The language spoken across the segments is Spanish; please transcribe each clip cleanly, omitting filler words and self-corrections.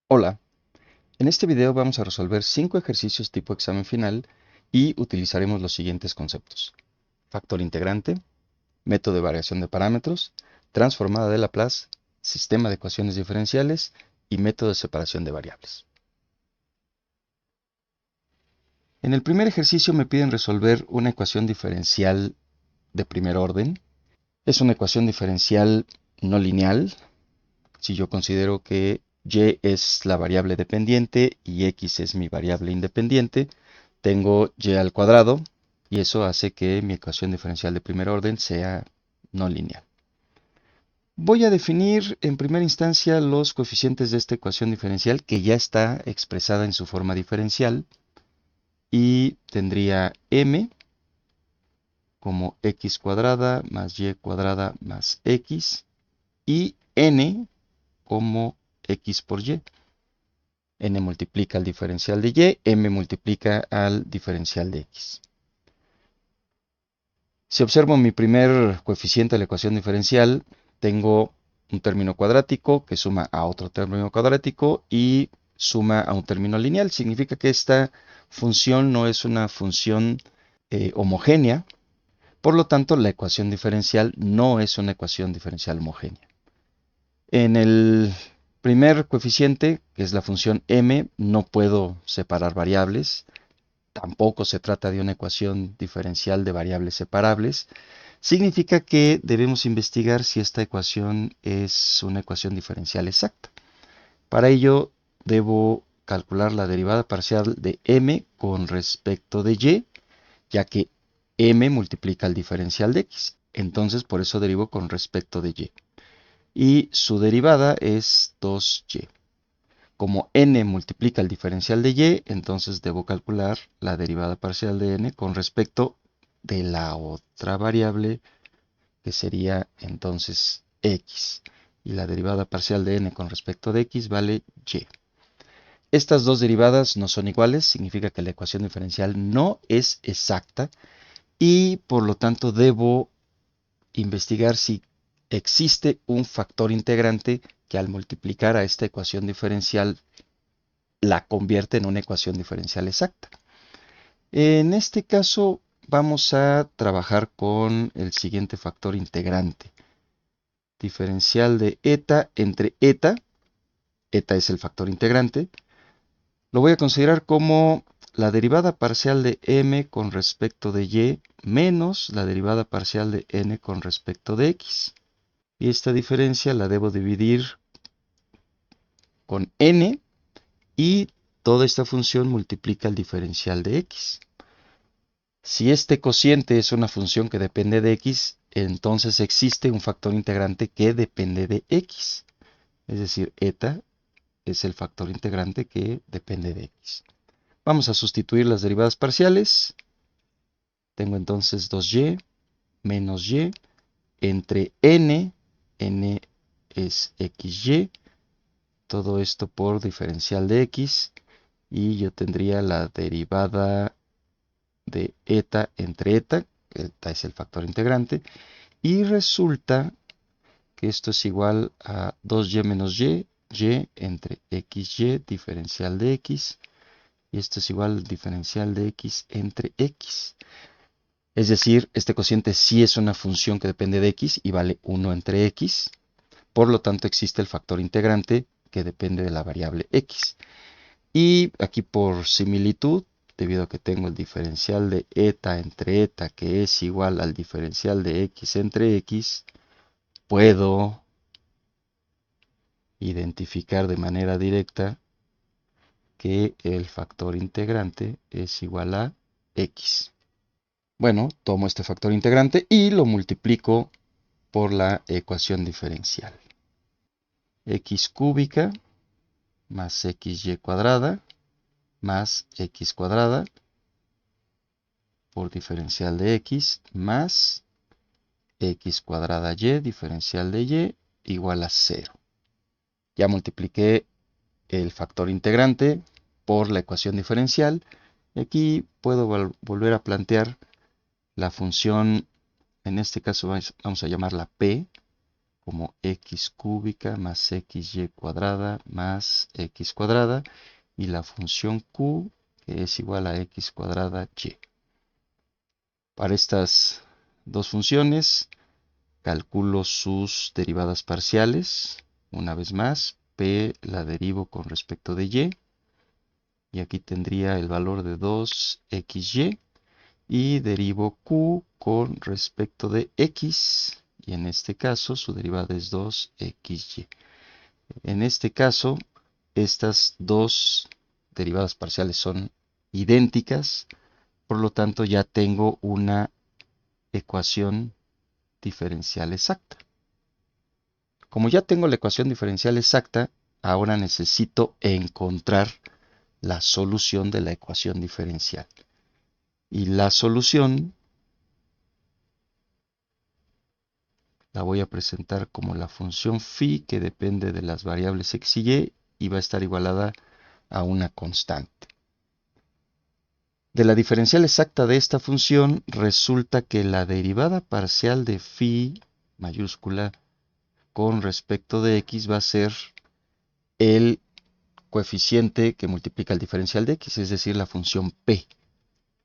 Hola, en este video vamos a resolver 5 ejercicios tipo examen final y utilizaremos los siguientes conceptos: factor integrante, método de variación de parámetros, transformada de Laplace, sistema de ecuaciones diferenciales y método de separación de variables. En el primer ejercicio me piden resolver una ecuación diferencial de primer orden. Es una ecuación diferencial no lineal. Si yo considero que y es la variable dependiente y x es mi variable independiente, tengo y al cuadrado y eso hace que mi ecuación diferencial de primer orden sea no lineal. Voy a definir en primera instancia los coeficientes de esta ecuación diferencial que ya está expresada en su forma diferencial y tendría m como x cuadrada más y cuadrada más x y n como x por y. N multiplica al diferencial de y, m multiplica al diferencial de x. Si observo mi primer coeficiente de la ecuación diferencial, tengo un término cuadrático que suma a otro término cuadrático y suma a un término lineal. Significa que esta función no es una función homogénea, por lo tanto la ecuación diferencial no es una ecuación diferencial homogénea. En el primer coeficiente, que es la función m, no puedo separar variables. Tampoco se trata de una ecuación diferencial de variables separables. Significa que debemos investigar si esta ecuación es una ecuación diferencial exacta. Para ello, debo calcular la derivada parcial de m con respecto de y, ya que m multiplica el diferencial de x. Entonces, por eso derivo con respecto de y. Y su derivada es 2y. Como n multiplica el diferencial de y, entonces debo calcular la derivada parcial de n con respecto de la otra variable, que sería entonces x. Y la derivada parcial de n con respecto de x vale y. Estas dos derivadas no son iguales, significa que la ecuación diferencial no es exacta y por lo tanto debo investigar si existe un factor integrante que al multiplicar a esta ecuación diferencial la convierte en una ecuación diferencial exacta. En este caso vamos a trabajar con el siguiente factor integrante. Diferencial de eta entre eta. Eta es el factor integrante. Lo voy a considerar como la derivada parcial de m con respecto de y menos la derivada parcial de n con respecto de x. Y esta diferencia la debo dividir con n y toda esta función multiplica el diferencial de x. Si este cociente es una función que depende de x, entonces existe un factor integrante que depende de x. Es decir, eta es el factor integrante que depende de x. Vamos a sustituir las derivadas parciales. Tengo entonces 2y menos y entre n, n es xy, todo esto por diferencial de x, y yo tendría la derivada de eta entre eta es el factor integrante, y resulta que esto es igual a 2y menos y entre xy, diferencial de x, y esto es igual al diferencial de x entre x. Es decir, este cociente sí es una función que depende de x y vale 1 entre x. Por lo tanto, existe el factor integrante que depende de la variable x. Y aquí por similitud, debido a que tengo el diferencial de eta entre eta, que es igual al diferencial de x entre x, puedo identificar de manera directa que el factor integrante es igual a x. Bueno, tomo este factor integrante y lo multiplico por la ecuación diferencial. X cúbica más xy cuadrada más x cuadrada por diferencial de x más x cuadrada y diferencial de y igual a 0. Ya multipliqué el factor integrante por la ecuación diferencial. Y aquí puedo volver a plantear la función, en este caso vamos a llamarla p, como x cúbica más xy cuadrada más x cuadrada y la función q que es igual a x cuadrada y. Para estas dos funciones calculo sus derivadas parciales. Una vez más, p la derivo con respecto de y aquí tendría el valor de 2xy y derivo q con respecto de x y en este caso su derivada es 2xy. En este caso, estas dos derivadas parciales son idénticas, por lo tanto ya tengo una ecuación diferencial exacta. Como ya tengo la ecuación diferencial exacta, ahora necesito encontrar la solución de la ecuación diferencial. Y la solución la voy a presentar como la función phi que depende de las variables x y va a estar igualada a una constante. De la diferencial exacta de esta función resulta que la derivada parcial de phi mayúscula con respecto de x va a ser el coeficiente que multiplica el diferencial de x, es decir, la función p,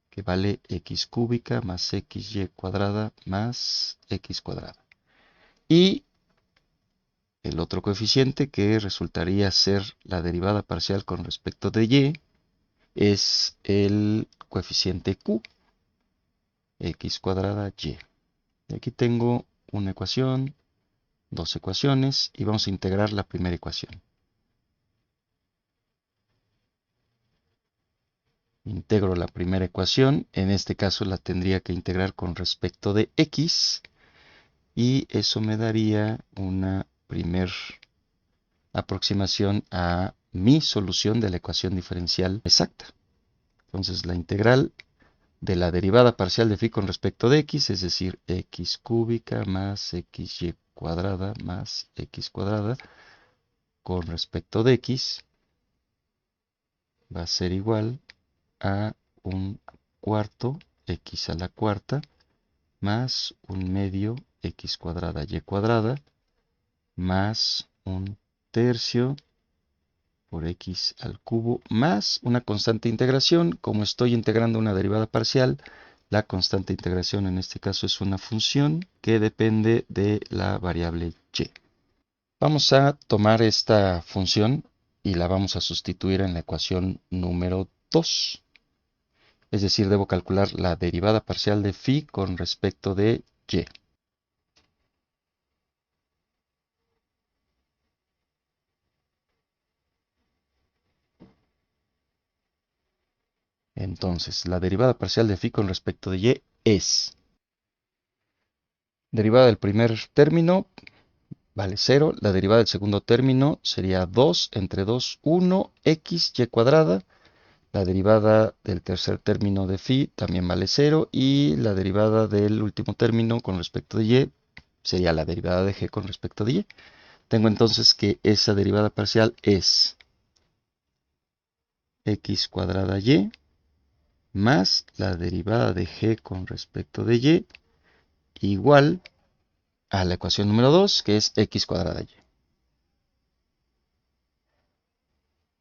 que vale x cúbica más xy cuadrada más x cuadrada. Y el otro coeficiente que resultaría ser la derivada parcial con respecto de y es el coeficiente q, x cuadrada y. Y aquí tengo una ecuación, dos ecuaciones y vamos a integrar la primera ecuación. Integro la primera ecuación, en este caso la tendría que integrar con respecto de x y eso me daría una primer aproximación a mi solución de la ecuación diferencial exacta. Entonces la integral de la derivada parcial de phi con respecto de x, es decir, x cúbica más xy cuadrada más x cuadrada con respecto de x va a ser igual a un cuarto x a la cuarta más un medio x cuadrada y cuadrada más un tercio por x al cubo más una constante de integración. Como estoy integrando una derivada parcial, la constante de integración en este caso es una función que depende de la variable y. Vamos a tomar esta función y la vamos a sustituir en la ecuación número 2. Es decir, debo calcular la derivada parcial de phi con respecto de y. Entonces, la derivada parcial de phi con respecto de y es derivada del primer término vale 0. La derivada del segundo término sería 2 entre 2, 1, x y cuadrada. La derivada del tercer término de phi también vale 0. Y la derivada del último término con respecto de y sería la derivada de g con respecto de y. Tengo entonces que esa derivada parcial es x cuadrada y más la derivada de g con respecto de y igual a la ecuación número 2, que es x cuadrada y.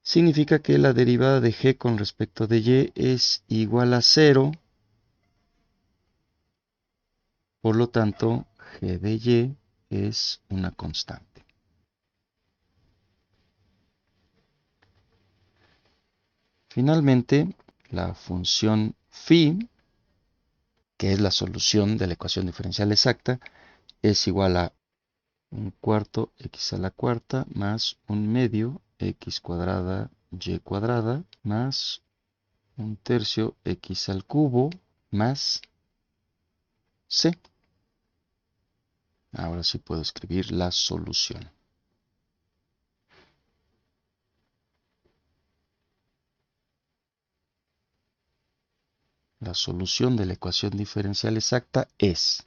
Significa que la derivada de g con respecto de y es igual a 0. Por lo tanto, g de y es una constante. Finalmente, la función phi, que es la solución de la ecuación diferencial exacta, es igual a un cuarto x a la cuarta más un medio x cuadrada y cuadrada más un tercio x al cubo más c. Ahora sí puedo escribir la solución. La solución de la ecuación diferencial exacta es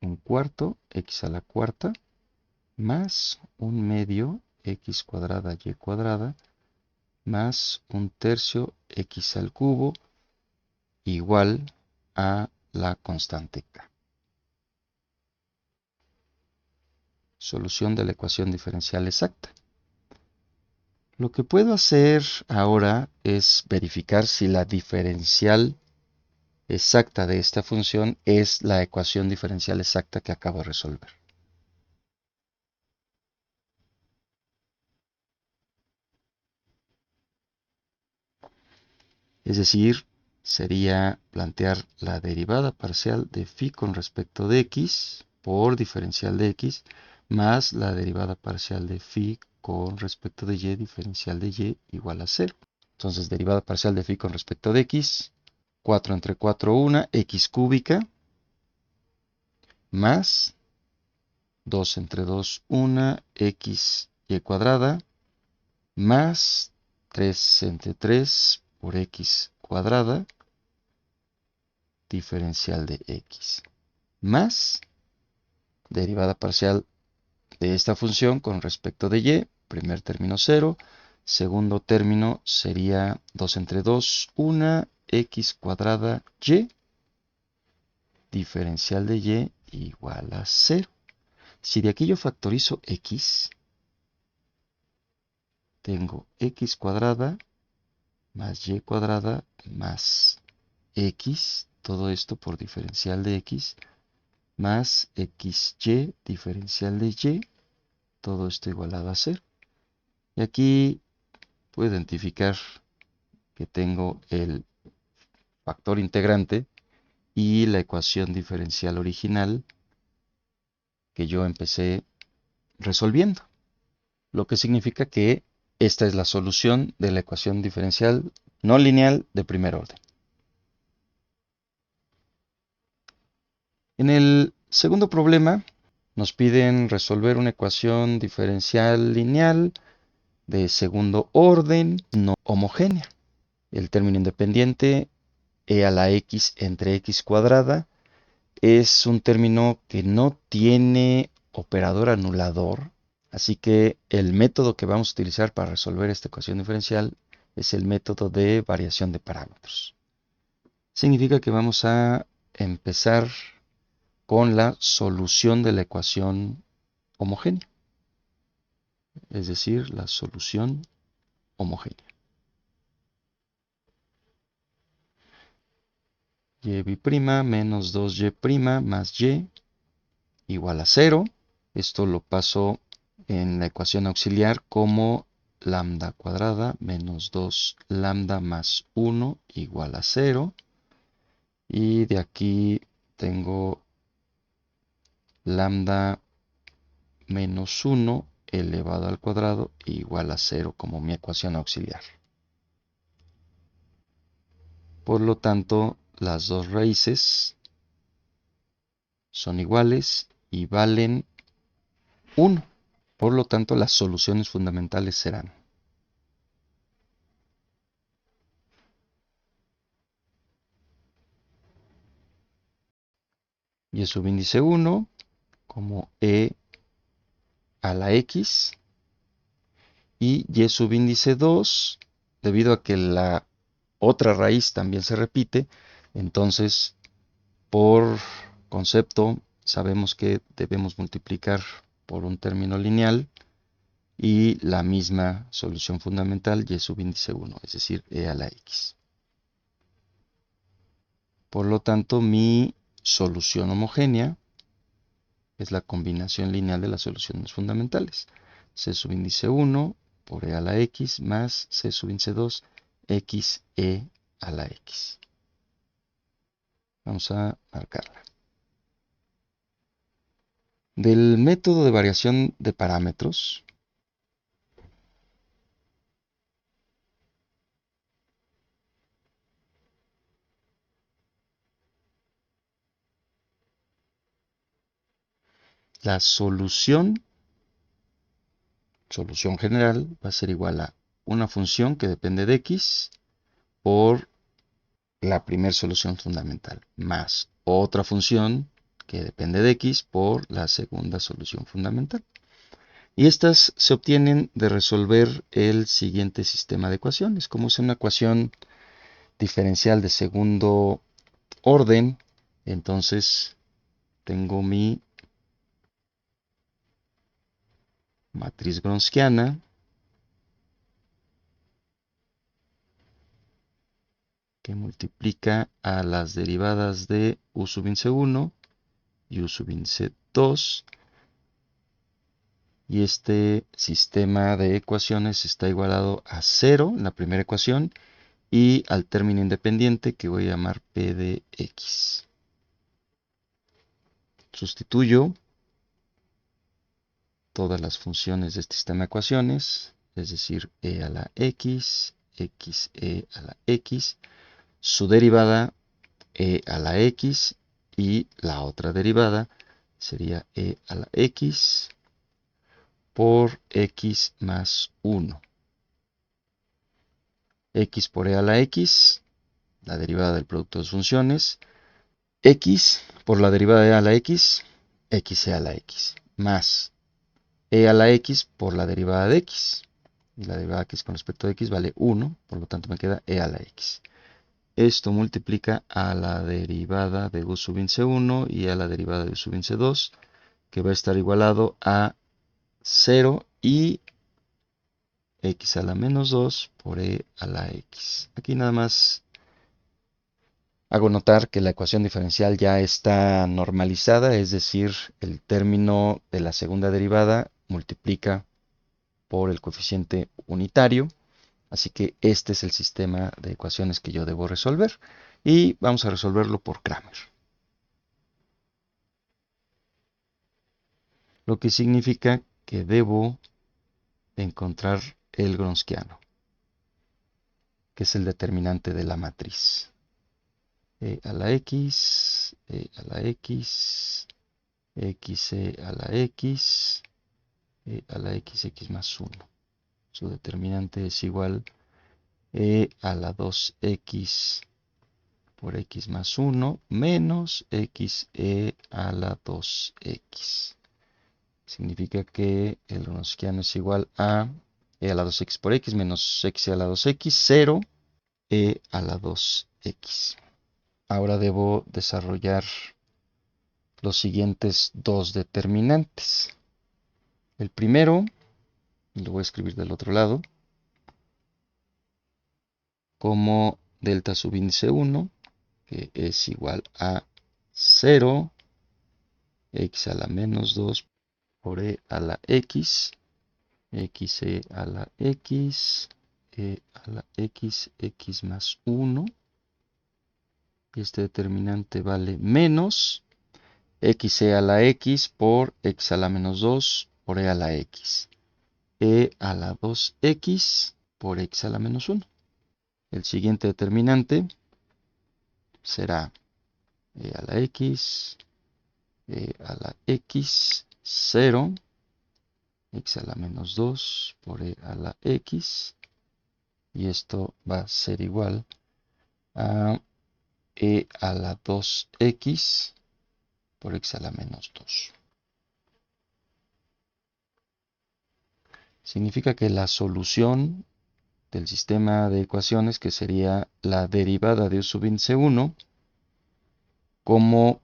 un cuarto x a la cuarta más un medio x cuadrada y cuadrada más un tercio x al cubo igual a la constante k. solución de la ecuación diferencial exacta. Lo que puedo hacer ahora es verificar si la diferencial exacta de esta función es la ecuación diferencial exacta que acabo de resolver. Es decir, sería plantear la derivada parcial de phi con respecto de x por diferencial de x más la derivada parcial de phi con respecto de y diferencial de y igual a 0. Entonces, derivada parcial de phi con respecto de x, 4 entre 4, 1, x cúbica, más 2 entre 2, 1, x y cuadrada, más 3 entre 3 por x cuadrada, diferencial de x, más derivada parcial de esta función con respecto de y, primer término 0, segundo término sería 2 entre 2, 1, x cuadrada y, diferencial de y igual a 0. Si de aquí yo factorizo x, tengo x cuadrada más y cuadrada más x, todo esto por diferencial de x, más xy diferencial de y, todo esto igualado a 0. Y aquí puedo identificar que tengo el factor integrante y la ecuación diferencial original que yo empecé resolviendo, lo que significa que esta es la solución de la ecuación diferencial no lineal de primer orden. En el segundo problema nos piden resolver una ecuación diferencial lineal de segundo orden no homogénea. El término independiente e a la x entre x cuadrada es un término que no tiene operador anulador, así que el método que vamos a utilizar para resolver esta ecuación diferencial es el método de variación de parámetros. Significa que vamos a empezar con la solución de la ecuación homogénea, es decir, la solución homogénea. Y' menos 2y' más y igual a 0. Esto lo paso en la ecuación auxiliar como lambda cuadrada menos 2 lambda más 1 igual a 0. Y de aquí tengo lambda menos 1 elevado al cuadrado igual a 0 como mi ecuación auxiliar. Por lo tanto, las dos raíces son iguales y valen 1. Por lo tanto, las soluciones fundamentales serán y subíndice 1 como e a la x y subíndice 2, debido a que la otra raíz también se repite, entonces por concepto sabemos que debemos multiplicar por un término lineal y la misma solución fundamental y subíndice 1, es decir, e a la x. Por lo tanto, mi solución homogénea es la combinación lineal de las soluciones fundamentales. C subíndice 1 por e a la x más C subíndice 2 x e a la x. Vamos a marcarla. Del método de variación de parámetros, la solución general va a ser igual a una función que depende de x por la primera solución fundamental, más otra función que depende de x por la segunda solución fundamental. Y estas se obtienen de resolver el siguiente sistema de ecuaciones. Como es una ecuación diferencial de segundo orden, entonces tengo mi matriz gronskiana que multiplica a las derivadas de u sub índice 1 y u sub índice 2. Y este sistema de ecuaciones está igualado a 0 en la primera ecuación y al término independiente que voy a llamar p de x. Sustituyo todas las funciones de este sistema de ecuaciones, es decir, e a la x, xe a la x, su derivada e a la x y la otra derivada sería e a la x por x más 1. X por e a la x, la derivada del producto de funciones, x por la derivada de e a la x, xe a la x, más e a la x por la derivada de x. Y la derivada de x con respecto a x vale 1, por lo tanto me queda e a la x. Esto multiplica a la derivada de u sub índice 1 y a la derivada de u sub índice 2, que va a estar igualado a 0 y x a la menos 2 por e a la x. Aquí nada más hago notar que la ecuación diferencial ya está normalizada, es decir, el término de la segunda derivada multiplica por el coeficiente unitario. Así que este es el sistema de ecuaciones que yo debo resolver. Y vamos a resolverlo por Cramer. Lo que significa que debo encontrar el gronskiano, que es el determinante de la matriz. E a la x, e a la x, xe a la x, e a la x, x más 1. Su determinante es igual e a la 2x por x más 1 menos xe a la 2x. Significa que el gronskiano es igual a e a la 2x por x menos x a la 2x, 0, e a la 2x. Ahora debo desarrollar los siguientes dos determinantes. El primero, lo voy a escribir del otro lado, como delta sub índice 1, que es igual a 0, x a la menos 2 por e a la x, xe a la x, e a la x, x más 1. Y este determinante vale menos xe a la x por x a la menos 2 por e a la x. E a la 2x por x a la menos 1. El siguiente determinante será e a la x, e a la x, 0, x a la menos 2 por e a la x. Y esto va a ser igual a e a la 2x por x a la menos 2. Significa que la solución del sistema de ecuaciones, que sería la derivada de u sub índice 1, como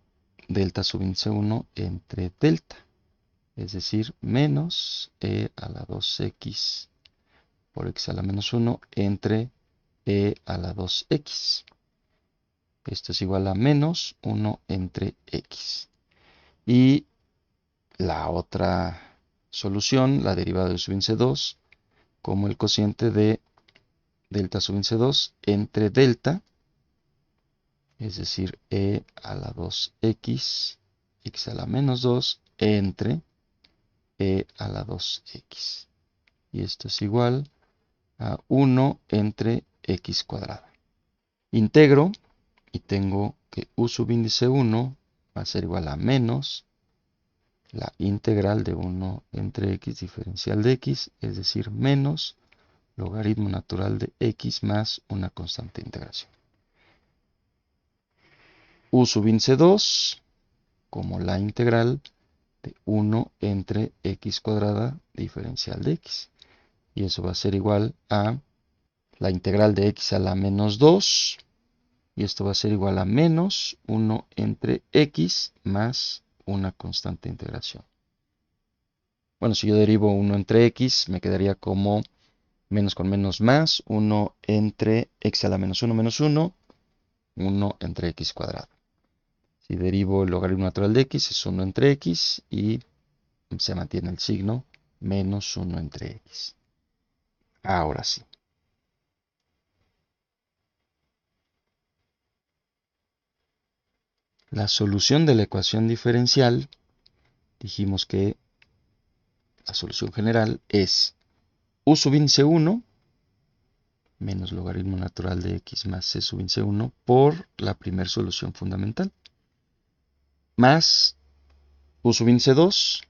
delta sub índice 1 entre delta, es decir, menos e a la 2x por x a la menos 1 entre e a la 2x. Esto es igual a menos 1 entre x. Y la otra solución, la derivada de sub índice 2, como el cociente de delta sub índice 2 entre delta, es decir, e a la 2x, x a la menos 2, entre e a la 2x. Y esto es igual a 1 entre x cuadrada. Integro y tengo que u sub índice 1 va a ser igual a menos la integral de 1 entre x diferencial de x, es decir, menos logaritmo natural de x más una constante de integración. U sub índice 2 como la integral de 1 entre x cuadrada diferencial de x. Y eso va a ser igual a la integral de x a la menos 2. Y esto va a ser igual a menos 1 entre x más una constante de integración. Bueno, si yo derivo 1 entre x, me quedaría como menos con menos más, 1 entre x a la menos 1 menos 1, 1 entre x cuadrado. Si derivo el logaritmo natural de x, es 1 entre x y se mantiene el signo menos 1 entre x. Ahora sí. La solución de la ecuación diferencial, dijimos que la solución general es u sub índice 1 menos logaritmo natural de x más c sub índice 1 por la primera solución fundamental, más u sub índice 2,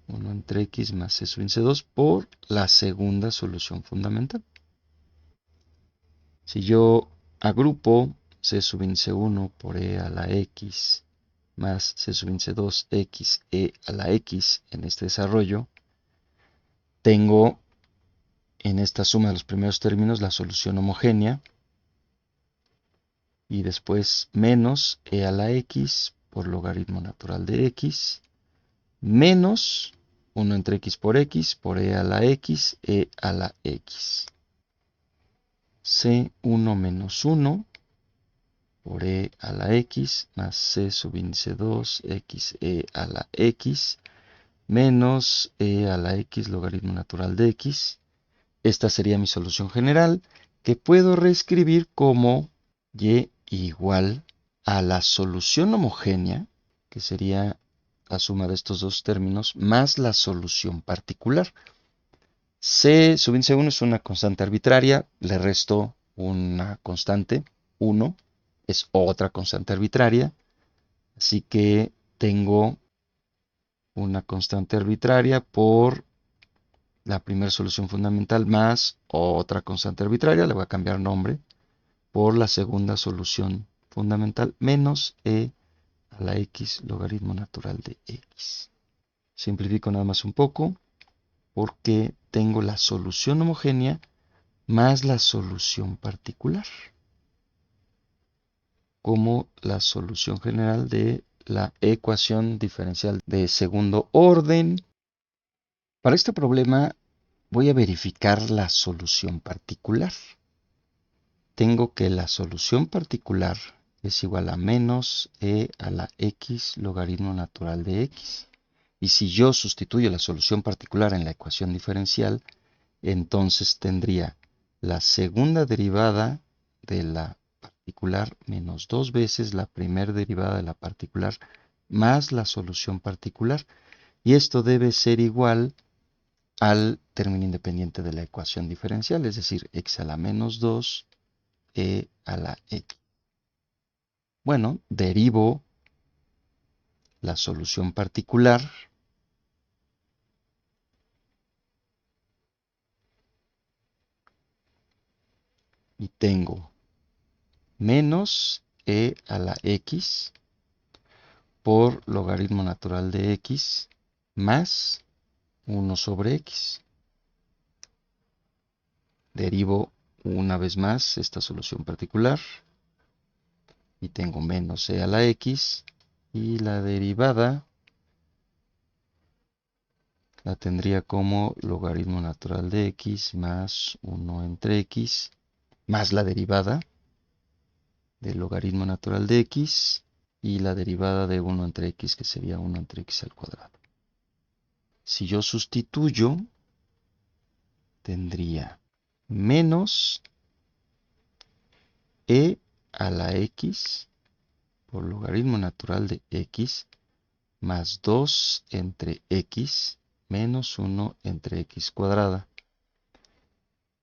1 entre x más c sub índice 2 por la segunda solución fundamental. Si yo agrupo c sub índice 1 por e a la x más c sub índice 2 x e a la x en este desarrollo, tengo en esta suma de los primeros términos la solución homogénea y después menos e a la x por logaritmo natural de x menos 1 entre x por e a la x, e a la x. C1 menos 1 por e a la x más c sub índice 2 x e a la x menos e a la x logaritmo natural de x. Esta sería mi solución general, que puedo reescribir como y igual a la solución homogénea, que sería la suma de estos dos términos, más la solución particular. C sub índice 1 es una constante arbitraria, le resto una constante, 1, es otra constante arbitraria, así que tengo una constante arbitraria por la primera solución fundamental más otra constante arbitraria, le voy a cambiar nombre, por la segunda solución fundamental menos e a la x logaritmo natural de x. Simplifico nada más un poco porque tengo la solución homogénea más la solución particular como la solución general de la ecuación diferencial de segundo orden. Para este problema voy a verificar la solución particular. Tengo que la solución particular es igual a menos e a la x logaritmo natural de x. Y si yo sustituyo la solución particular en la ecuación diferencial, entonces tendría la segunda derivada de la particular menos dos veces la primera derivada de la particular más la solución particular. Y esto debe ser igual al término independiente de la ecuación diferencial, es decir, x a la menos 2 e a la x. Bueno, derivo la solución particular y tengo menos e a la x por logaritmo natural de x más 1 sobre x. Derivo una vez más esta solución particular y tengo menos e a la x y la derivada la tendría como logaritmo natural de x más 1 entre x más la derivada del logaritmo natural de x y la derivada de 1 entre x, que sería 1 entre x al cuadrado. Si yo sustituyo, tendría menos e a la x por logaritmo natural de x más 2 entre x menos 1 entre x cuadrada.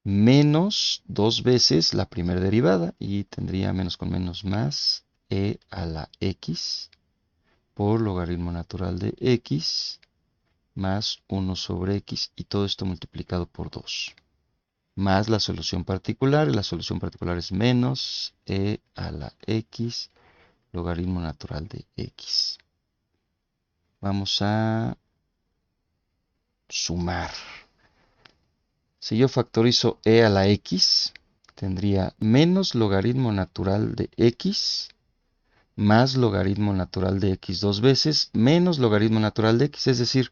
Menos dos veces la primera derivada y tendría menos con menos más e a la x por logaritmo natural de x más 1 sobre x y todo esto multiplicado por 2. Más la solución particular, y la solución particular es menos e a la x logaritmo natural de x. Vamos a sumar. Si yo factorizo e a la x, tendría menos logaritmo natural de x más logaritmo natural de x dos veces menos logaritmo natural de x, es decir,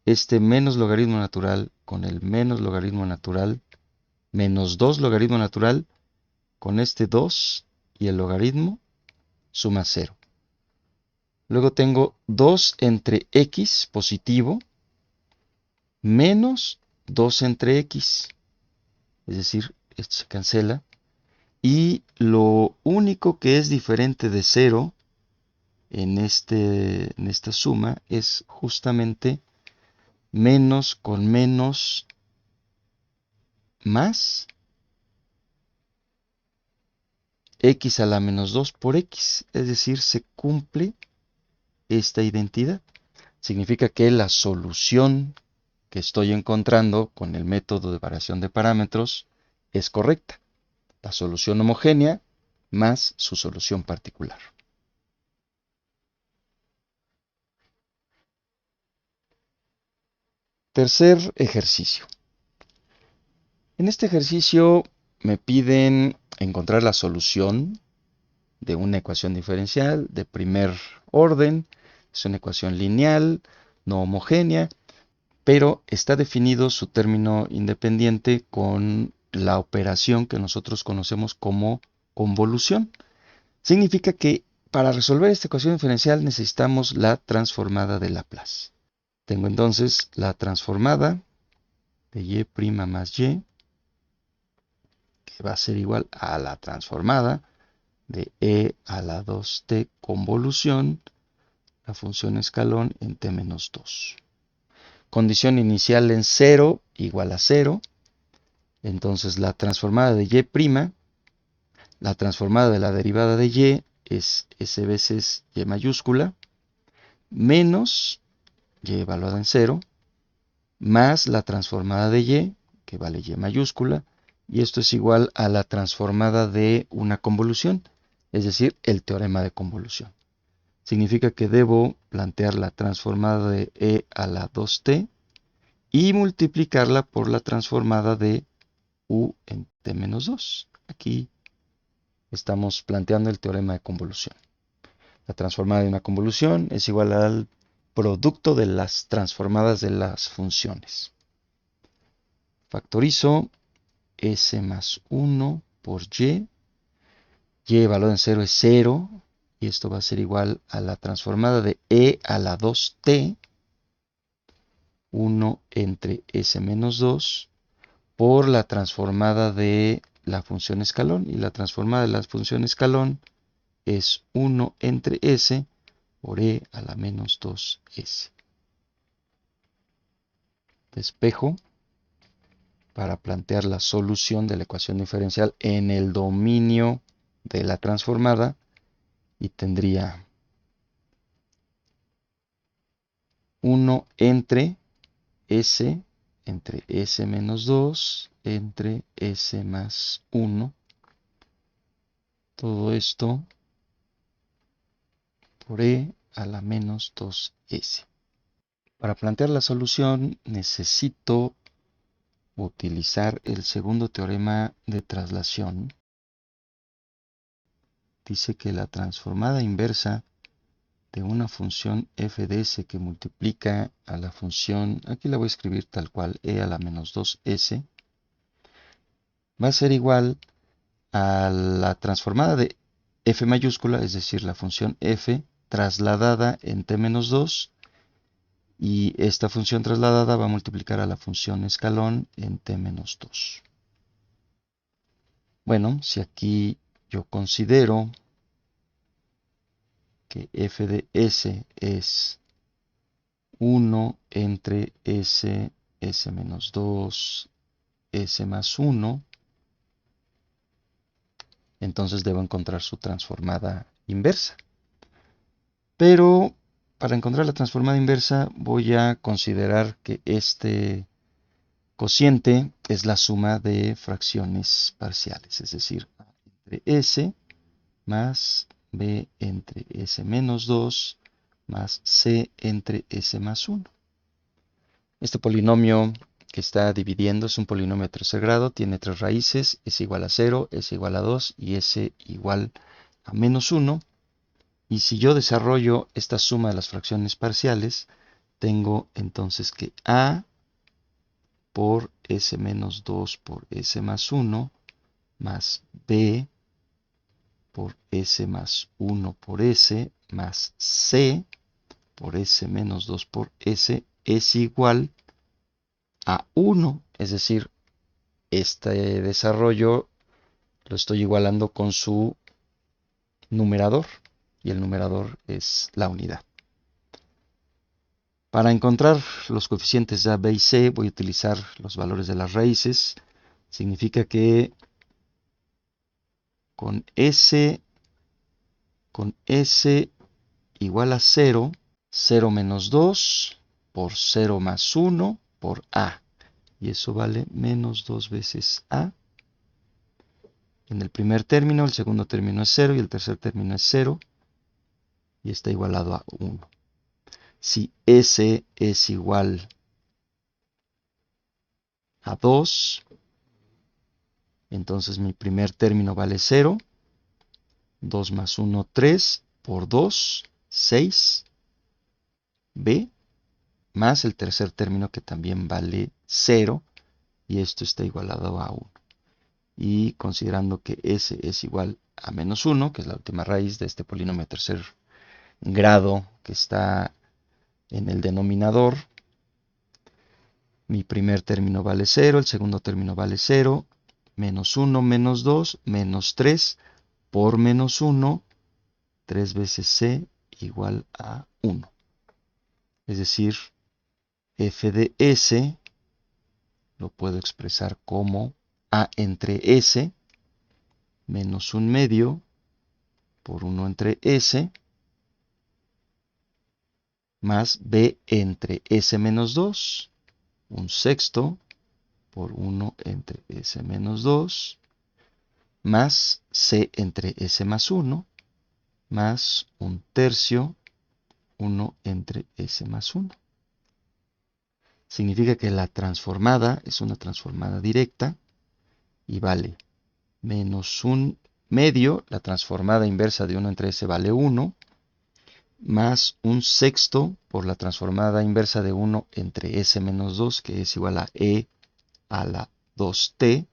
este menos logaritmo natural con el menos logaritmo natural, menos 2 logaritmo natural, con este 2 y el logaritmo, suma 0. Luego tengo 2 entre x positivo menos 2 entre x. Es decir, esto se cancela. Y lo único que es diferente de 0 en esta suma es justamente menos con menos más x a la menos 2 por x. Es decir, se cumple esta identidad. Significa que la solución que estoy encontrando con el método de variación de parámetros es correcta. La solución homogénea más su solución particular. Tercer ejercicio. En este ejercicio me piden encontrar la solución de una ecuación diferencial de primer orden. Es una ecuación lineal, no homogénea, pero está definido su término independiente con la operación que nosotros conocemos como convolución. Significa que para resolver esta ecuación diferencial necesitamos la transformada de Laplace. Tengo entonces la transformada de y' más y, que va a ser igual a la transformada de e a la 2t convolución, la función escalón en t menos 2. Condición inicial en 0 igual a 0. Entonces la transformada de y', la transformada de la derivada de y es s veces y mayúscula, menos y evaluada en 0, más la transformada de y, que vale y mayúscula, y esto es igual a la transformada de una convolución, es decir, el teorema de convolución. Significa que debo plantear la transformada de e a la 2t y multiplicarla por la transformada de u en t menos 2. Aquí estamos planteando el teorema de convolución. La transformada de una convolución es igual al producto de las transformadas de las funciones. Factorizo s más 1 por y valor en 0 es 0, y esto va a ser igual a la transformada de e a la 2t, 1 entre s menos 2, por la transformada de la función escalón, y la transformada de la función escalón es 1 entre s por e a la menos 2s. Despejo para plantear la solución de la ecuación diferencial en el dominio de la transformada, y tendría 1 entre s menos 2 entre s más 1. Todo esto por e a la menos 2s. Para plantear la solución necesito utilizar el segundo teorema de traslación. Dice que la transformada inversa de una función f de s que multiplica a la función, aquí la voy a escribir tal cual, e a la menos 2s, va a ser igual a la transformada de f mayúscula, es decir, la función f trasladada en t menos 2, y esta función trasladada va a multiplicar a la función escalón en t menos 2. Bueno, si aquí yo considero que f de s es 1 entre s menos 2, s más 1, entonces debo encontrar su transformada inversa. Pero para encontrar la transformada inversa voy a considerar que este cociente es la suma de fracciones parciales, es decir, a entre s más b entre s menos 2 más c entre s más 1. Este polinomio que está dividiendo es un polinomio de tercer grado, tiene tres raíces, s igual a 0, s igual a 2 y s igual a menos 1. Y si yo desarrollo esta suma de las fracciones parciales, tengo entonces que A por S menos 2 por S más 1 más B por S más 1 por S más C por S menos 2 por S es igual a 1. Es decir, este desarrollo lo estoy igualando con su numerador. Y el numerador es la unidad. Para encontrar los coeficientes de A, B y C voy a utilizar los valores de las raíces. Significa que con S igual a 0, 0 menos 2 por 0 más 1 por A. Y eso vale menos 2 veces A. En el primer término, el segundo término es 0 y el tercer término es 0. Y está igualado a 1. Si S es igual a 2, entonces mi primer término vale 0. 2 más 1, 3 por 2, 6. B más el tercer término que también vale 0. Y esto está igualado a 1. Y considerando que S es igual a menos 1, que es la última raíz de este polinomio de tercer grado que está en el denominador, mi primer término vale 0, el segundo término vale 0, menos 1, menos 2, menos 3 por menos 1, 3 veces C igual a 1. Es decir, f de S lo puedo expresar como A entre S menos 1 medio por 1 entre S más B entre S menos 2, 1 sexto por 1 entre S menos 2, más C entre S más 1, más 1 tercio, 1 entre S más 1. Significa que la transformada es una transformada directa y vale menos 1 medio, la transformada inversa de 1 entre S vale 1, más 1 sexto por la transformada inversa de 1 entre S menos 2, que es igual a E a la 2t,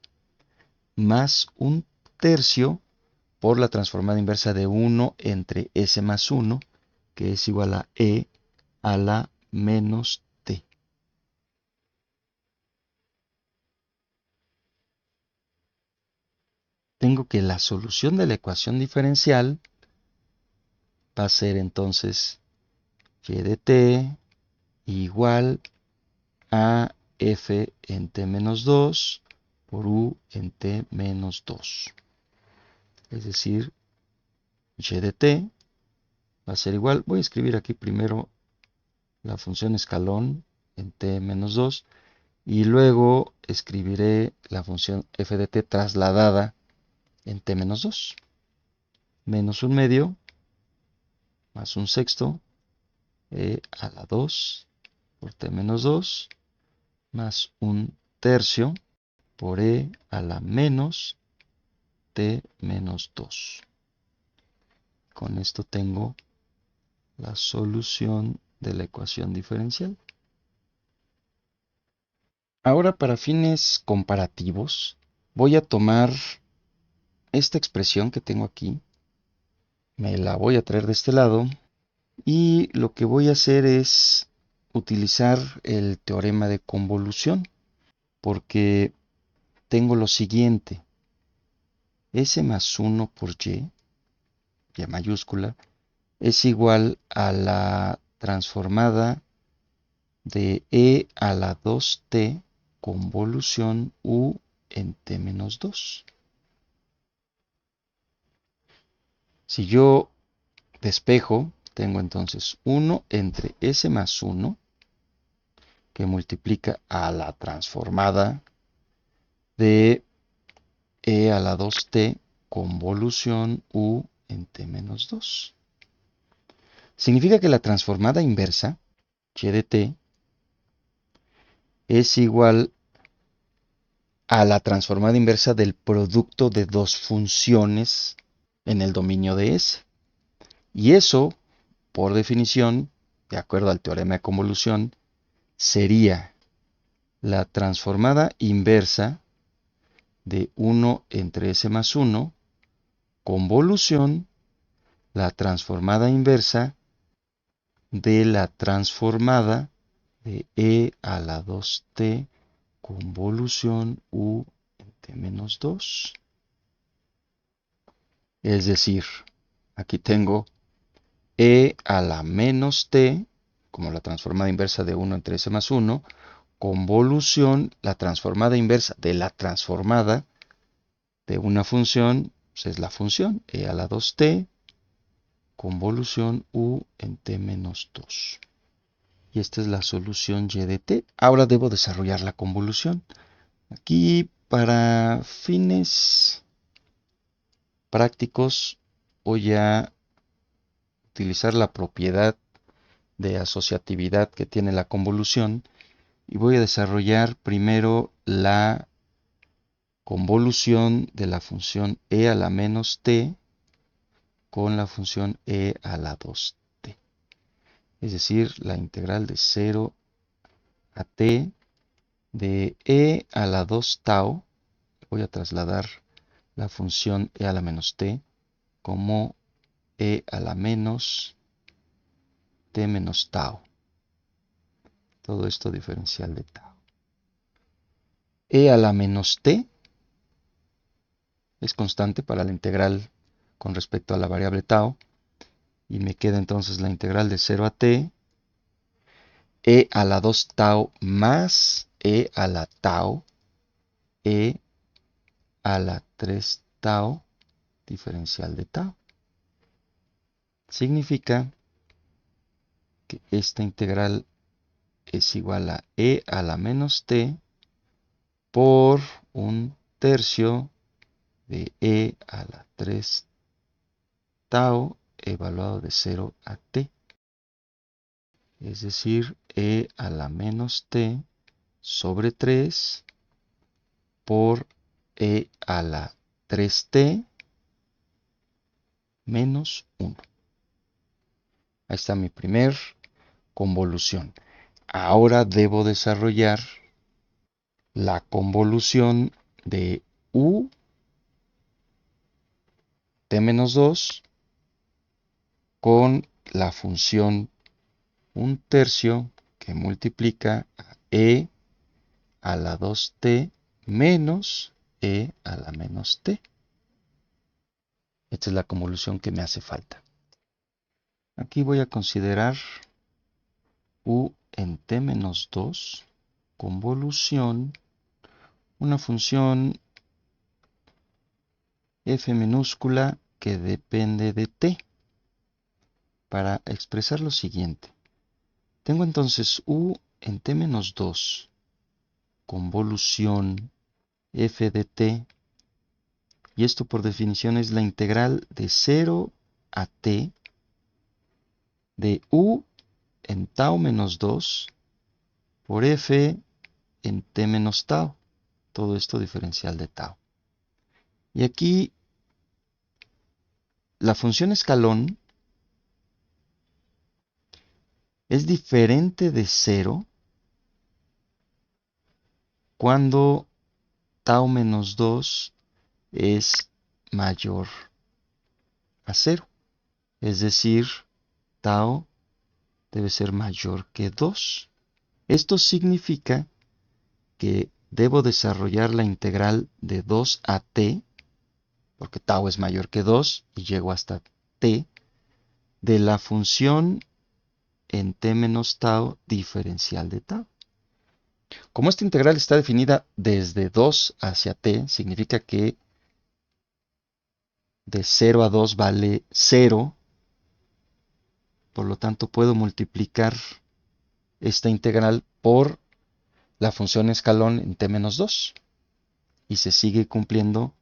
más 1 tercio por la transformada inversa de 1 entre S más 1, que es igual a E a la menos t. Tengo que la solución de la ecuación diferencial va a ser entonces y de t igual a f en t menos 2 por u en t menos 2. Es decir, y de t va a ser igual. Voy a escribir aquí primero la función escalón en t menos 2 y luego escribiré la función f de t trasladada en t menos 2. Menos 1 medio más 1 sexto e a la 2 por t menos 2 más 1 tercio por e a la menos t menos 2. Con esto tengo la solución de la ecuación diferencial. Ahora, para fines comparativos, voy a tomar esta expresión que tengo aquí, me la voy a traer de este lado y lo que voy a hacer es utilizar el teorema de convolución, porque tengo lo siguiente: S más 1 por Y mayúscula, es igual a la transformada de e a la 2t convolución u en t menos 2. Si yo despejo, tengo entonces 1 entre s más 1, que multiplica a la transformada de e a la 2t convolución u en t menos 2. Significa que la transformada inversa, y de t, es igual a la transformada inversa del producto de dos funciones en el dominio de S. Y eso, por definición, de acuerdo al teorema de convolución, sería la transformada inversa de 1 entre s más 1, convolución, la transformada inversa de la transformada de e a la 2t convolución u en t menos 2. Es decir, aquí tengo e a la menos t, como la transformada inversa de 1 entre s más 1, convolución, la transformada inversa de la transformada de una función, pues es la función e a la 2t, convolución u en t menos 2. Y esta es la solución y de t. Ahora debo desarrollar la convolución. Aquí, para fines prácticos, voy a utilizar la propiedad de asociatividad que tiene la convolución y voy a desarrollar primero la convolución de la función e a la menos t con la función e a la 2t. Es decir, la integral de 0 a t de e a la 2 tau. Voy a trasladar la función e a la menos t como e a la menos t menos tau. Todo esto diferencial de tau. E a la menos t es constante para la integral con respecto a la variable tau. Y me queda entonces la integral de 0 a t, e a la 2 tau más e a la tau, e a la 3 tau, diferencial de tau. Significa que esta integral es igual a e a la menos t por un tercio de e a la 3 tau evaluado de 0 a t. Es decir, e a la menos t sobre 3 por e a la 3t menos 1. Ahí está mi primer convolución. Ahora debo desarrollar la convolución de u t menos 2 con la función un tercio que multiplica a e a la 2t menos e a la menos t. Esta es la convolución que me hace falta. Aquí voy a considerar u en t menos 2 convolución, una función f minúscula que depende de t. Para expresar lo siguiente, tengo entonces u en t menos 2 convolución f de t, y esto por definición es la integral de 0 a t de u en tau menos 2 por f en t menos tau. Todo esto diferencial de tau. Y aquí la función escalón es diferente de 0 cuando tau menos 2 es mayor a 0. Es decir, tau debe ser mayor que 2. Esto significa que debo desarrollar la integral de 2 a t, porque tau es mayor que 2 y llego hasta t, de la función en t menos tau diferencial de tau. Como esta integral está definida desde 2 hacia t, significa que de 0 a 2 vale 0. Por lo tanto, puedo multiplicar esta integral por la función escalón en t menos 2. Y se sigue cumpliendo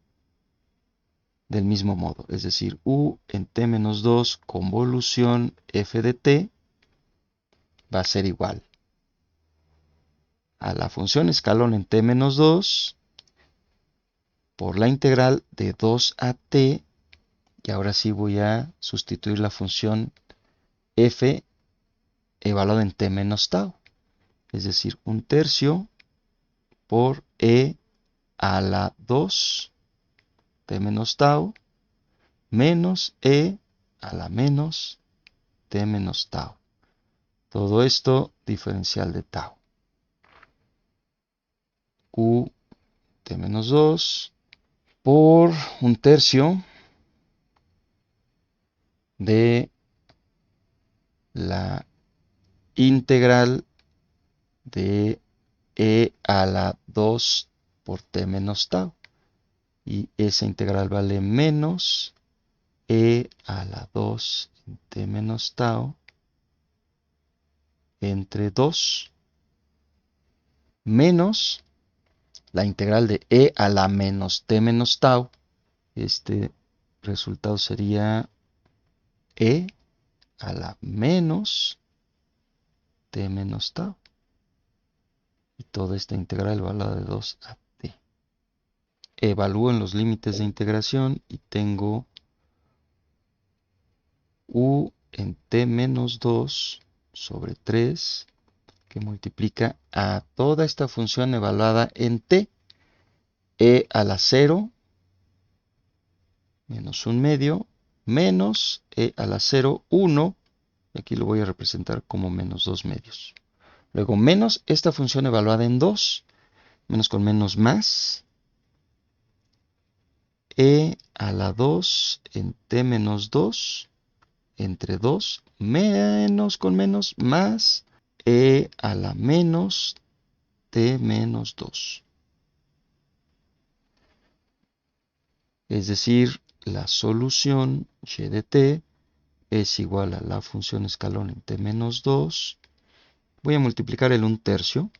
del mismo modo. Es decir, u en t menos 2 convolución f de t va a ser igual a la función escalón en t menos 2 por la integral de 2 a t. Y ahora sí voy a sustituir la función f evaluada en t menos tau. Es decir, 1/3 por e a la 2 t menos tau menos e a la menos t menos tau. Todo esto diferencial de tau. U t menos 2 por 1/3 de la integral de e a la 2 por t menos tau. Y esa integral vale menos e a la 2 en t menos tau entre 2 menos la integral de e a la menos t menos tau. Este resultado sería e a la menos t menos tau. Y toda esta integral evaluada de 2 a t. Evalúo en los límites de integración y tengo u en t menos 2 sobre 3 que multiplica a toda esta función evaluada en t, e a la 0 menos 1/2 menos e a la 0, 1, y aquí lo voy a representar como menos 2/2. Luego menos esta función evaluada en 2, menos con menos más, e a la 2 en t menos 2 entre 2 menos con menos más e a la menos t menos 2. Es decir, la solución y de t es igual a la función escalón en t menos 2. Voy a multiplicar el 1/3.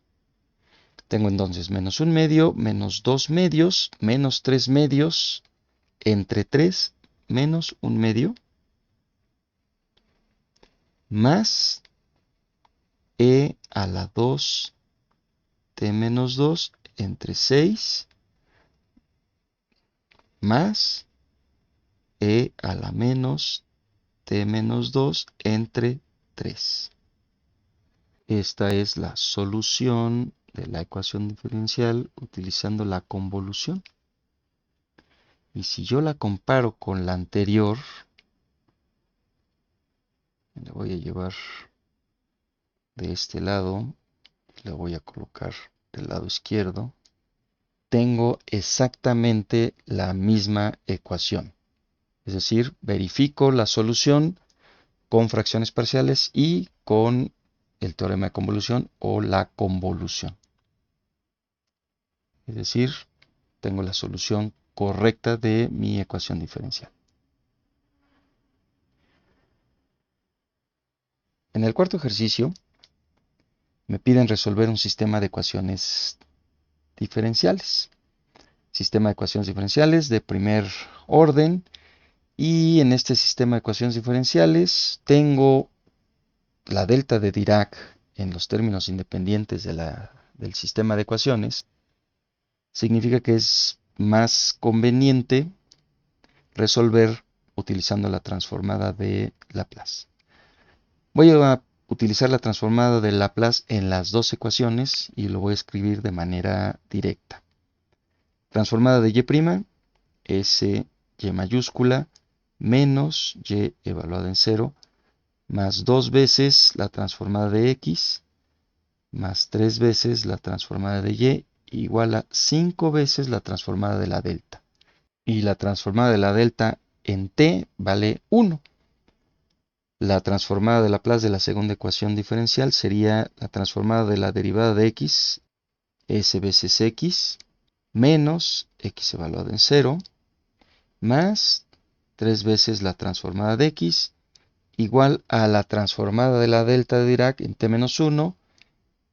Tengo entonces menos 1/2, menos 2/2, menos 3/2 entre 3 menos 1/2 más e a la 2 t menos 2 entre 6 más e a la menos t menos 2 entre 3. Esta es la solución de la ecuación diferencial utilizando la convolución. Y si yo la comparo con la anterior, la voy a llevar de este lado, la voy a colocar del lado izquierdo, tengo exactamente la misma ecuación. Es decir, verifico la solución con fracciones parciales y con el teorema de convolución o la convolución. Es decir, tengo la solución correcta de mi ecuación diferencial. En el cuarto ejercicio, me piden resolver un sistema de ecuaciones diferenciales. Sistema de ecuaciones diferenciales de primer orden. Y en este sistema de ecuaciones diferenciales tengo la delta de Dirac en los términos independientes del sistema de ecuaciones. Significa que es más conveniente resolver utilizando la transformada de Laplace. Voy a utilizar la transformada de Laplace en las dos ecuaciones y lo voy a escribir de manera directa. Transformada de y', s y mayúscula, menos y evaluada en 0, más 2 veces la transformada de x, más 3 veces la transformada de y, igual a 5 veces la transformada de la delta. Y la transformada de la delta en t vale 1. La transformada de Laplace de la segunda ecuación diferencial sería la transformada de la derivada de x, s veces x, menos x evaluado en 0, más 3 veces la transformada de x, igual a la transformada de la delta de Dirac en t-1,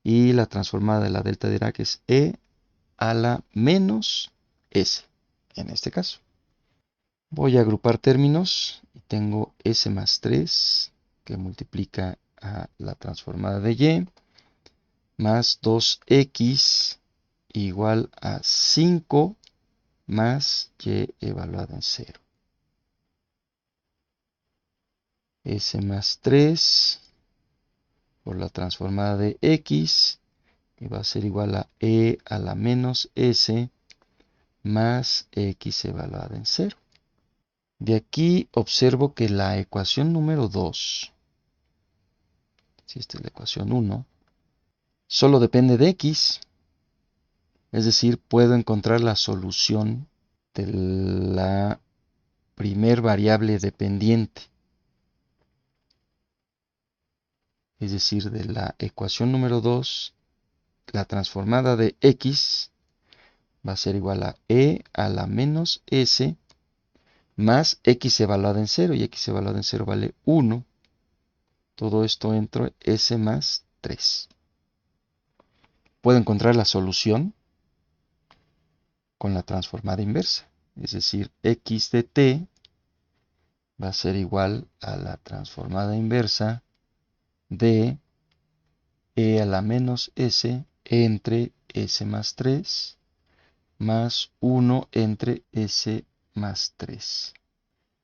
y la transformada de la delta de Dirac es e a la menos s, en este caso. Voy a agrupar términos y tengo s más 3 que multiplica a la transformada de y, más 2x igual a 5 más y evaluada en 0. S más 3 por la transformada de x, que va a ser igual a e a la menos s más x evaluada en 0. De aquí observo que la ecuación número 2, si esta es la ecuación 1, solo depende de x, es decir, puedo encontrar la solución de la primer variable dependiente, es decir, de la ecuación número 2, la transformada de x va a ser igual a e a la menos s más x evaluada en 0, y x evaluada en 0 vale 1. Todo esto entre s más 3. Puedo encontrar la solución con la transformada inversa, es decir, x de t va a ser igual a la transformada inversa de e a la menos s entre s más 3 más 1 entre s más 3.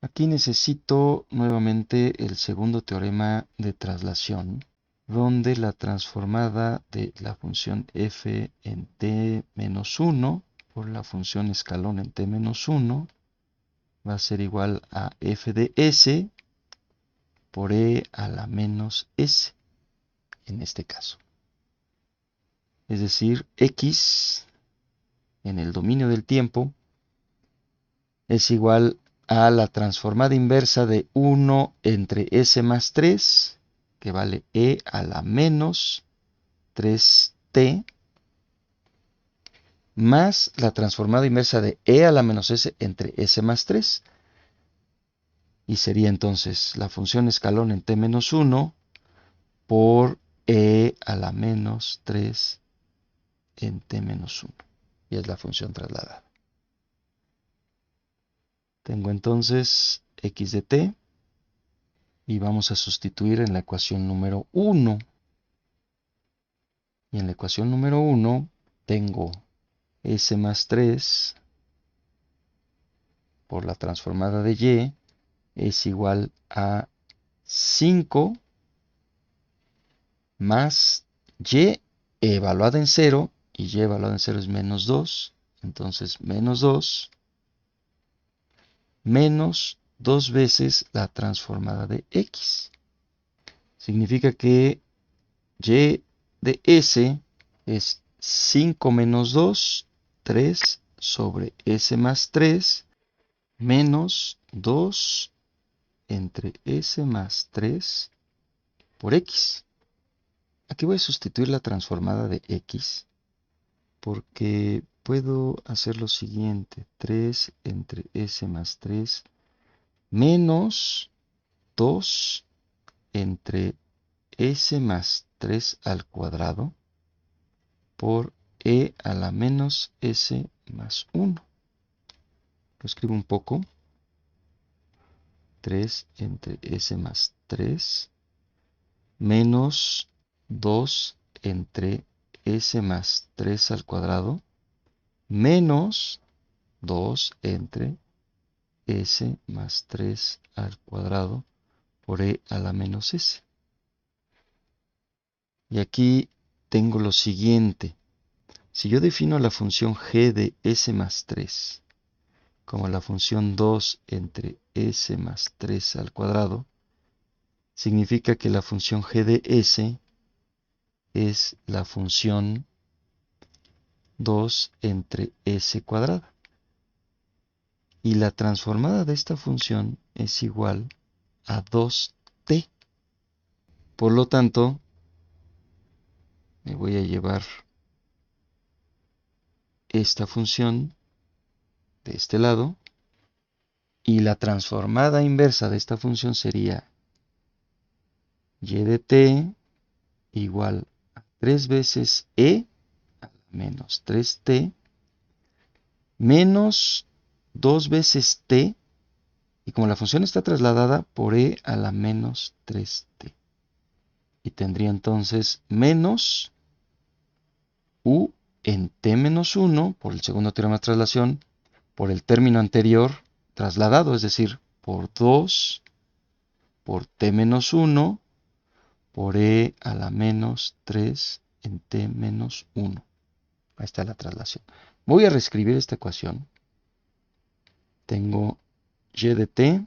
Aquí necesito nuevamente el segundo teorema de traslación, donde la transformada de la función f en t menos 1 por la función escalón en t menos 1 va a ser igual a f de s por e a la menos s, en este caso. Es decir, x en el dominio del tiempo es igual a la transformada inversa de 1 entre s más 3, que vale e a la menos 3t, más la transformada inversa de e a la menos s entre s más 3. Y sería entonces la función escalón en t menos 1 por e a la menos 3 en t menos 1. Y es la función trasladada. Tengo entonces x de t y vamos a sustituir en la ecuación número 1. Y en la ecuación número 1 tengo s más 3 por la transformada de y es igual a 5 más y evaluada en 0, y y evaluada en 0 es menos 2, entonces menos 2 menos 2 veces la transformada de x. Significa que y de s es 5 menos 2, 3 sobre s más 3, menos 2 entre s más 3 por x. Aquí voy a sustituir la transformada de x, porque puedo hacer lo siguiente: 3 entre s más 3 menos 2 entre s más 3 al cuadrado por e a la menos s más 1. Lo escribo un poco. 3 entre s más 3 menos 2 entre s más 3 al cuadrado menos 2 entre s más 3 al cuadrado por e a la menos s. Y aquí tengo lo siguiente. Si yo defino la función g de s más 3 como la función 2 entre s más 3 al cuadrado, significa que la función g de s es la función 2 entre s cuadrada. Y la transformada de esta función es igual a 2t. Por lo tanto, me voy a llevar esta función de este lado, y la transformada inversa de esta función sería y de t igual a 3 veces e a la menos 3t menos 2 veces t, y como la función está trasladada, por e a la menos 3t. Y tendría entonces menos u en t menos 1 por el segundo teorema de traslación, por el término anterior trasladado, es decir, por 2 por t menos 1 por e a la menos 3 en t menos 1. Ahí está la traslación. Voy a reescribir esta ecuación. Tengo y de t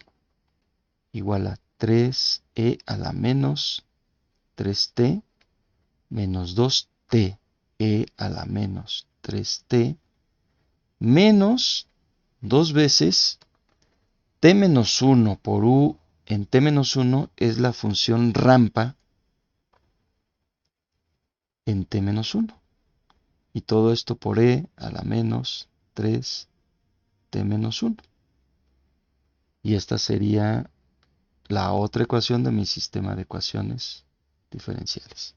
igual a 3e a la menos 3t menos 2t e a la menos 3t menos 2 veces t menos 1 por u en t menos 1 es la función rampa en t menos 1. Y todo esto por e a la menos 3t menos 1. Y esta sería la otra ecuación de mi sistema de ecuaciones diferenciales.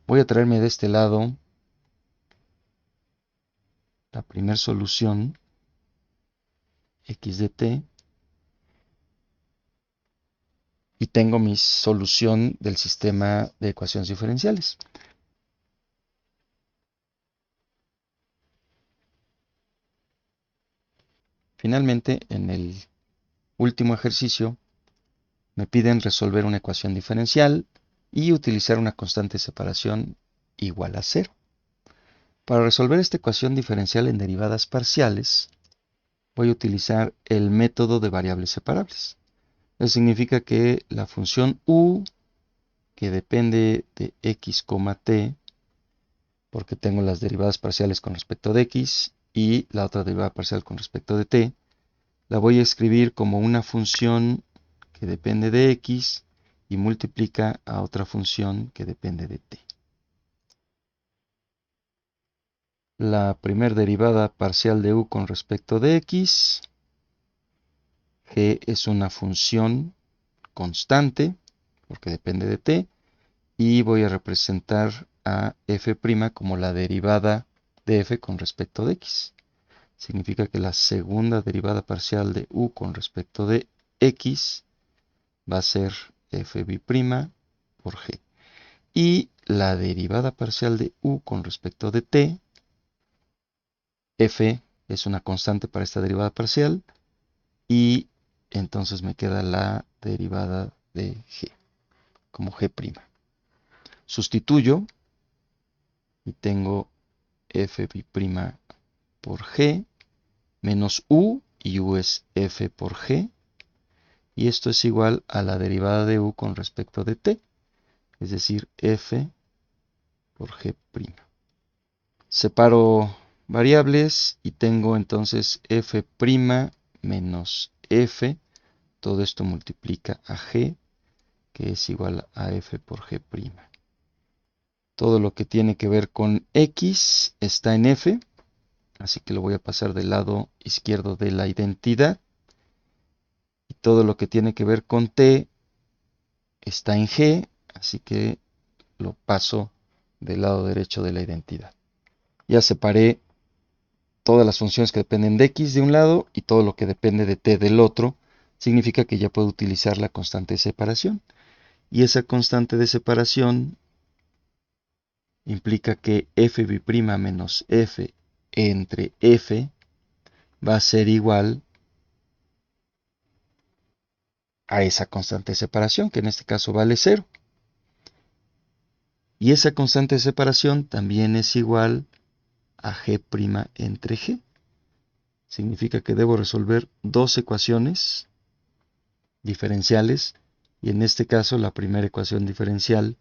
Voy a traerme de este lado la primera solución, x de t, y tengo mi solución del sistema de ecuaciones diferenciales. Finalmente, en el último ejercicio, me piden resolver una ecuación diferencial y utilizar una constante de separación igual a 0. Para resolver esta ecuación diferencial en derivadas parciales, voy a utilizar el método de variables separables. Eso significa que la función u, que depende de x, t, porque tengo las derivadas parciales con respecto de x y la otra derivada parcial con respecto de t, la voy a escribir como una función que depende de x y multiplica a otra función que depende de t. La primera derivada parcial de u con respecto de x, g es una función constante, porque depende de t, y voy a representar a f' como la derivada de f con respecto de x. Significa que la segunda derivada parcial de u con respecto de x va a ser f' por g. Y la derivada parcial de u con respecto de t, f es una constante para esta derivada parcial, y entonces me queda la derivada de g, como g'. Sustituyo y tengo f' por g menos u, y u es f por g, y esto es igual a la derivada de u con respecto de t, es decir, f por g'. Separo variables y tengo entonces f' menos f, todo esto multiplica a g, que es igual a f por g'. Todo lo que tiene que ver con x está en f, así que lo voy a pasar del lado izquierdo de la identidad. Y todo lo que tiene que ver con t está en g, así que lo paso del lado derecho de la identidad. Ya separé todas las funciones que dependen de x de un lado y todo lo que depende de t del otro. Significa que ya puedo utilizar la constante de separación. Y esa constante de separación implica que f' menos f entre f va a ser igual a esa constante de separación, que en este caso vale 0. Y esa constante de separación también es igual a g' entre g. Significa que debo resolver dos ecuaciones diferenciales, y en este caso la primera ecuación diferencial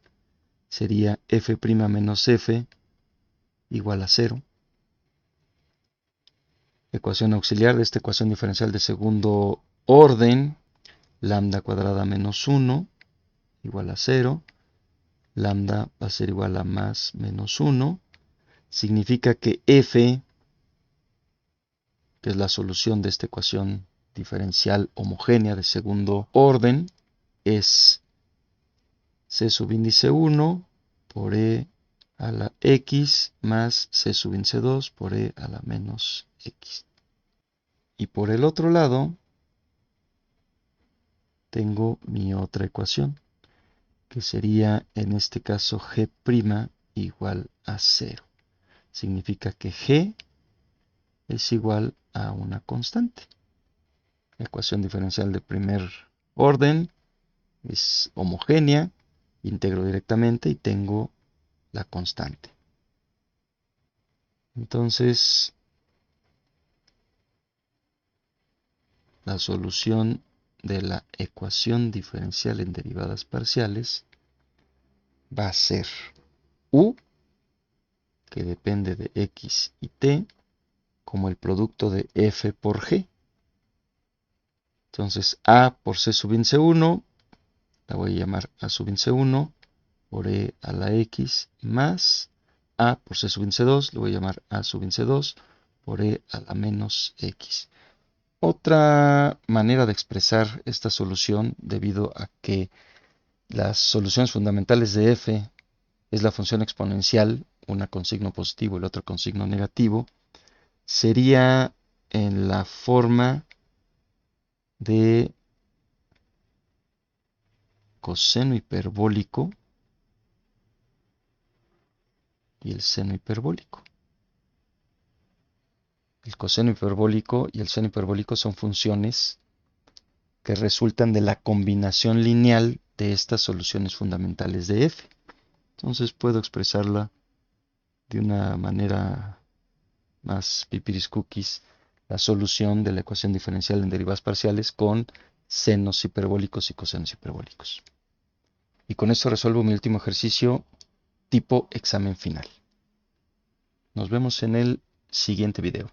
sería f' menos f igual a 0. Ecuación auxiliar de esta ecuación diferencial de segundo orden, lambda cuadrada menos 1 igual a 0. Lambda va a ser igual a más menos 1. Significa que f, que es la solución de esta ecuación diferencial homogénea de segundo orden, es c subíndice 1 por e a la x más c subíndice 2 por e a la menos x. Y por el otro lado, tengo mi otra ecuación, que sería en este caso g' igual a 0. Significa que g es igual a una constante. La ecuación diferencial de primer orden es homogénea, Integro directamente y tengo la constante. Entonces, la solución de la ecuación diferencial en derivadas parciales va a ser u, que depende de x y t, como el producto de f por g. Entonces, a por c sub índice 1, la voy a llamar a sub índice 1 por e a la x más a por c sub índice 2, le voy a llamar a sub índice 2 por e a la menos x. Otra manera de expresar esta solución, debido a que las soluciones fundamentales de f es la función exponencial, una con signo positivo y la otra con signo negativo, sería en la forma de coseno hiperbólico y el seno hiperbólico. El coseno hiperbólico y el seno hiperbólico son funciones que resultan de la combinación lineal de estas soluciones fundamentales de f. Entonces puedo expresarla de una manera más pipiris cookies, la solución de la ecuación diferencial en derivadas parciales con senos hiperbólicos y cosenos hiperbólicos. Y con esto resuelvo mi último ejercicio tipo examen final. Nos vemos en el siguiente video.